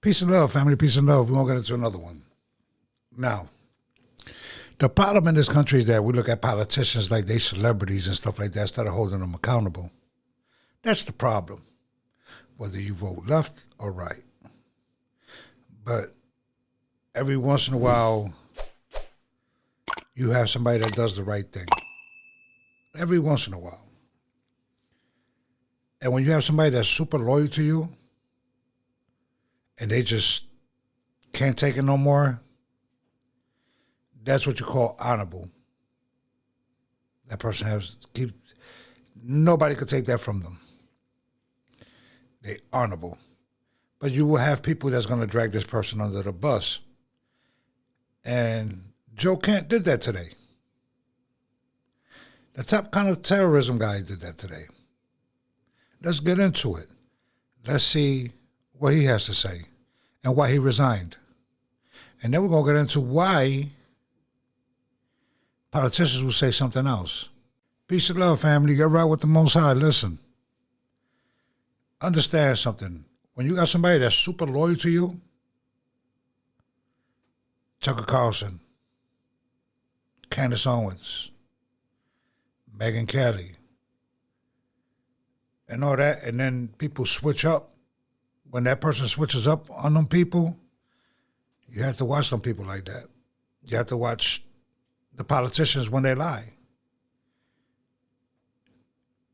Peace and love, family. Peace and love. We're going to get into another one. Now, the problem in this country is that we look at politicians like they celebrities and stuff like that instead of holding them accountable. That's the problem, whether you vote left or right. But every once in a while, you have somebody that does the right thing. Every once in a while. And when you have somebody that's super loyal to you, and they just can't take it no more, that's what you call honorable. That person nobody could take that from them. They honorable. But you will have people that's going to drag this person under the bus. And Joe Kent did that today. The top kind of terrorism guy did that today. Let's get into it. Let's see what he has to say and why he resigned. And then we're going to get into why politicians will say something else. Peace and love, family. Get right with the Most High. Listen. Understand something. When you got somebody that's super loyal to you, Tucker Carlson, Candace Owens, Megyn Kelly, and all that, and then people switch up. When that person switches up on them people, you have to watch them people like that. You have to watch the politicians when they lie.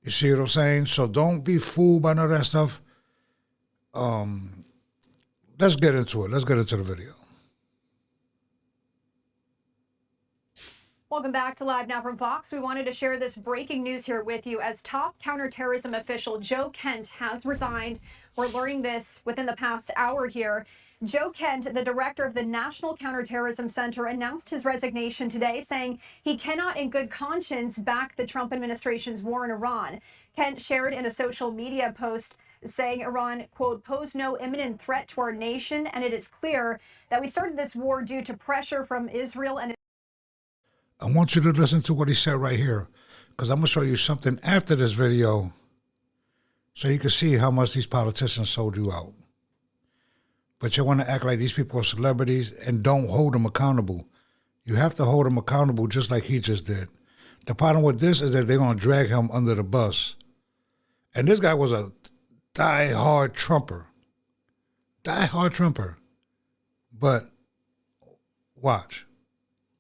You see what I'm saying? So don't be fooled by none of that stuff. Let's get into it. Let's get into the video. Welcome back to Live Now from Fox. We wanted to share this breaking news here with you as top counterterrorism official Joe Kent has resigned. We're learning this within the past hour here. Joe Kent, the director of the National Counterterrorism Center, announced his resignation today, saying he cannot in good conscience back the Trump administration's war in Iran. Kent shared in a social media post saying Iran, quote, posed no imminent threat to our nation, and it is clear that we started this war due to pressure from Israel and I want you to listen to what he said right here, because I'm going to show you something after this video so you can see how much these politicians sold you out. But you want to act like these people are celebrities and don't hold them accountable. You have to hold them accountable just like he just did. The problem with this is that they're going to drag him under the bus. And this guy was a die-hard Trumper. Die-hard Trumper. But watch.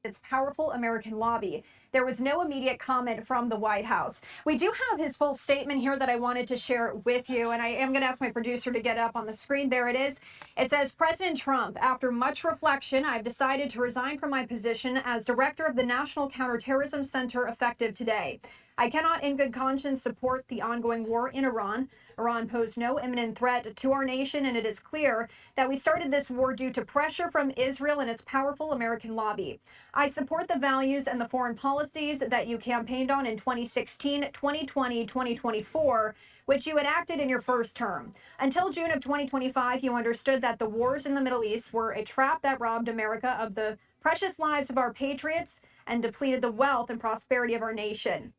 its powerful American lobby. There was no immediate comment from the White House. We do have his full statement here that I wanted to share with you, and I am going to ask my producer to get up on the screen. There it is. It says, President Trump, after much reflection, I've decided to resign from my position as director of the National Counterterrorism Center effective today. I cannot in good conscience support the ongoing war in Iran. Iran posed no imminent threat to our nation, and it is clear that we started this war due to pressure from Israel and its powerful American lobby. I support the values and the foreign policies that you campaigned on in 2016, 2020, 2024, which you enacted in your first term. Until June of 2025, you understood that the wars in the Middle East were a trap that robbed America of the precious lives of our patriots and depleted the wealth and prosperity of our nation.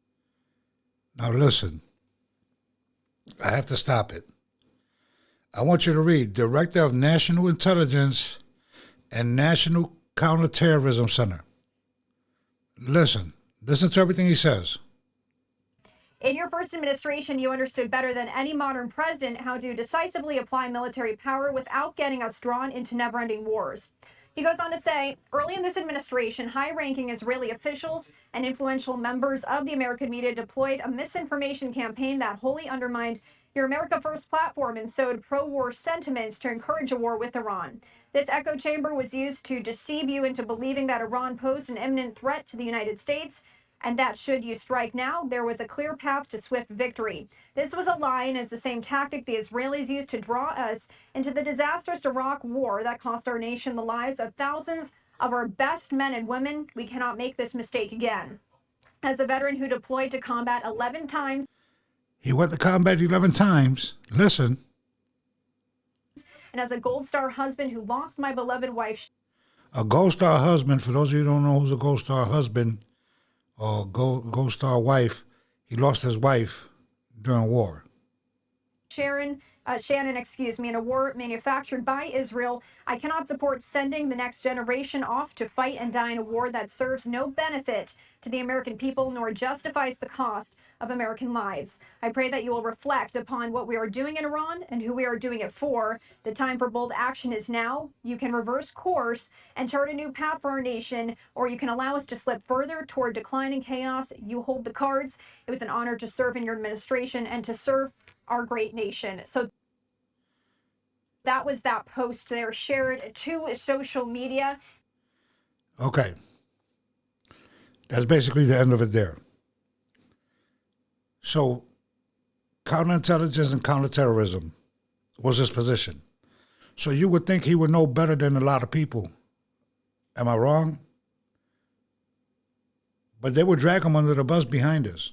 Now listen, I have to stop it. I want you to read Director of National Intelligence and National Counterterrorism Center. Listen to everything he says. In your first administration, you understood better than any modern president how to decisively apply military power without getting us drawn into never-ending wars. He goes on to say, early in this administration, high-ranking Israeli officials and influential members of the American media deployed a misinformation campaign that wholly undermined your America First platform and sowed pro-war sentiments to encourage a war with Iran. This echo chamber was used to deceive you into believing that Iran posed an imminent threat to the United States, and that should you strike now, there was a clear path to swift victory. This was a lie and is the same tactic the Israelis used to draw us into the disastrous Iraq war that cost our nation the lives of thousands of our best men and women. We cannot make this mistake again. As a veteran who deployed to combat 11 times. He went to combat 11 times. Listen. And as a Gold Star husband who lost my beloved wife. A Gold Star husband, for those of you who don't know who's a Gold Star husband, or Gold Star wife, he lost his wife during war. Shannon, in a war manufactured by Israel. I cannot support sending the next generation off to fight and die in a war that serves no benefit to the American people nor justifies the cost of American lives. I pray that you will reflect upon what we are doing in Iran and who we are doing it for. The time for bold action is now. You can reverse course and chart a new path for our nation, or you can allow us to slip further toward decline and chaos. You hold the cards. It was an honor to serve in your administration and to serve our great nation. So that was that post there shared to social media. Okay. That's basically the end of it there. So counterintelligence and counterterrorism was his position. So you would think he would know better than a lot of people. Am I wrong? But they would drag him under the bus behind us.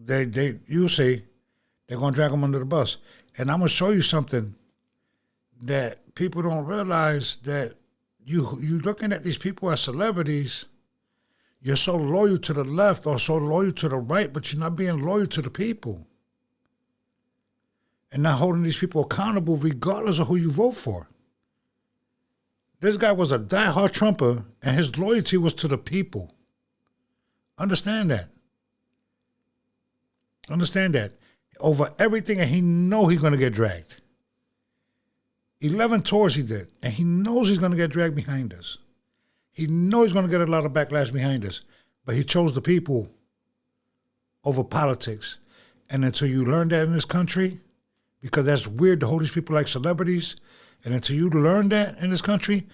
You see, they're going to drag him under the bus. And I'm going to show you something that people don't realize, that you looking at these people as celebrities, you're so loyal to the left or so loyal to the right, but you're not being loyal to the people. And not holding these people accountable regardless of who you vote for. This guy was a diehard Trumper, and his loyalty was to the people. Understand that. Understand that. Over everything, and he know he's going to get dragged. 11 tours he did, and he knows he's going to get dragged behind us. He knows he's going to get a lot of backlash behind us, but he chose the people over politics. And until you learn that in this country, because that's weird to hold these people like celebrities, and until you learn that in this country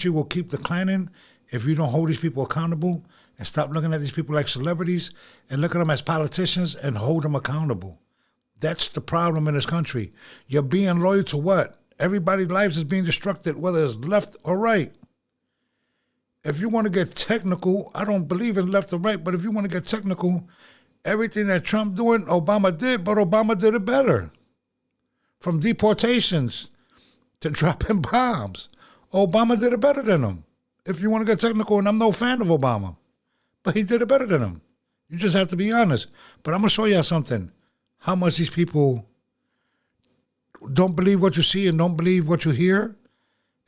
will keep declining if you don't hold these people accountable and stop looking at these people like celebrities and look at them as politicians and hold them accountable. That's the problem in this country. You're being loyal to what? Everybody's lives is being destructed, whether it's left or right. If you want to get technical, I don't believe in left or right, but if you want to get technical, everything that Trump doing, Obama did, but Obama did it better. From deportations to dropping bombs, Obama did it better than him. If you want to get technical, and I'm no fan of Obama, but he did it better than him. You just have to be honest. But I'm going to show you something. How much these people don't believe what you see and don't believe what you hear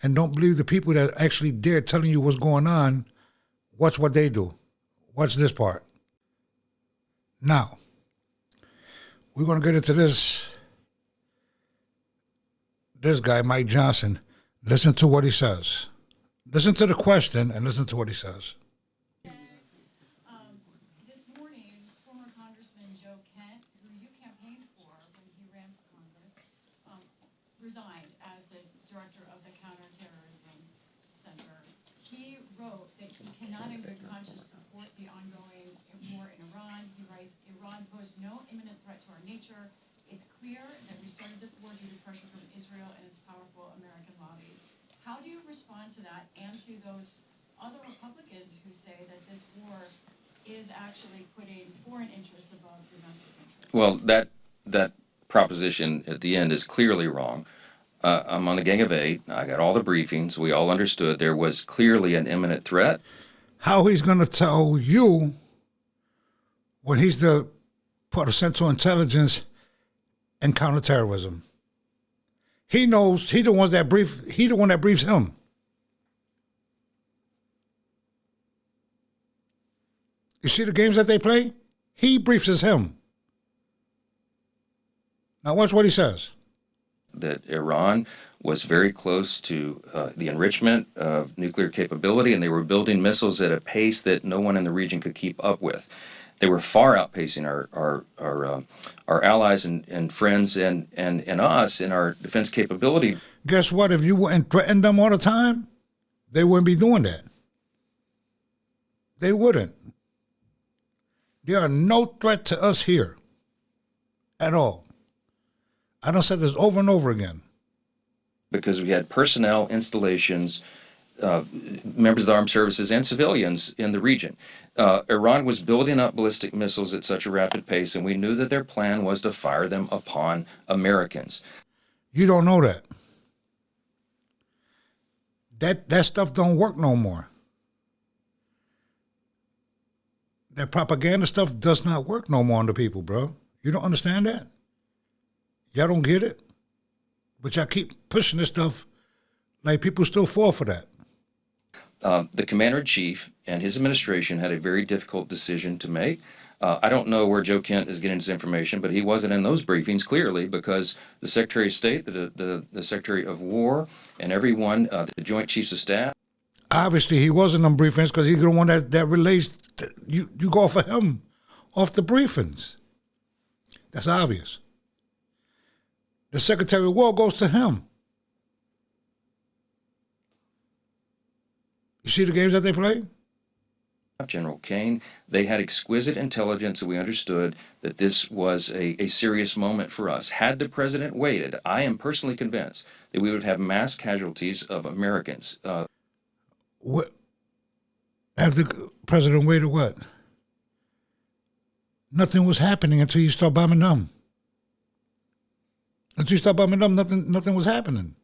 and don't believe the people that actually dare telling you what's going on. Watch what they do. Watch this part. Now, we're going to get into this guy, Mike Johnson. Listen to what he says. Listen to the question and listen to what he says. Resigned as the director of the Counterterrorism Center. He wrote that he cannot in good conscience support the ongoing war in Iran. He writes, Iran posed no imminent threat to our nature. It's clear that we started this war due to pressure from Israel and its powerful American lobby. How do you respond to that and to those other Republicans who say that this war is actually putting foreign interests above domestic interests? Well, that proposition at the end is clearly wrong. I'm on the Gang of Eight. I got all the briefings. We all understood there was clearly an imminent threat. How he's going to tell you when he's the part of Central Intelligence and counterterrorism? He knows. He the one that briefs him. You see the games that they play? He briefs as him. Now watch what he says. That Iran was very close to the enrichment of nuclear capability, and they were building missiles at a pace that no one in the region could keep up with. They were far outpacing our allies and friends and us in our defense capability. Guess what? If you wouldn't threaten them all the time, they wouldn't be doing that. They wouldn't. They are no threat to us here at all. I done said this over and over again. Because we had personnel, installations, members of the armed services, and civilians in the region. Iran was building up ballistic missiles at such a rapid pace, and we knew that their plan was to fire them upon Americans. You don't know that. That stuff don't work no more. That propaganda stuff does not work no more on the people, bro. You don't understand that? Y'all don't get it? But y'all keep pushing this stuff like people still fall for that. The commander-in-chief and his administration had a very difficult decision to make. I don't know where Joe Kent is getting his information, but he wasn't in those briefings clearly because the Secretary of State, the Secretary of War, and everyone, the Joint Chiefs of Staff. Obviously, he wasn't on briefings because he's the one that relates. You go for him off the briefings. That's obvious. The Secretary of War goes to him. You see the games that they play? General Kane, they had exquisite intelligence, and we understood that this was a serious moment for us. Had the president waited, I am personally convinced that we would have mass casualties of Americans. What? After the president waited, what? Nothing was happening until you start bombing them. Until you start bombing them, nothing was happening.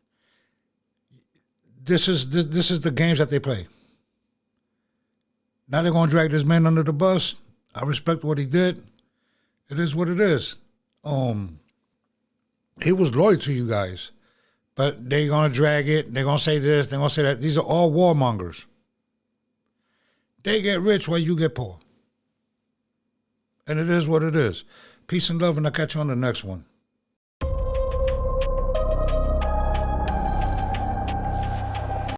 This is the games that they play. Now they're going to drag this man under the bus. I respect what he did. It is what it is. He was loyal to you guys. But they're going to drag it. They're going to say this. They're going to say that. These are all warmongers. They get rich while you get poor. And it is what it is. Peace and love, and I'll catch you on the next one.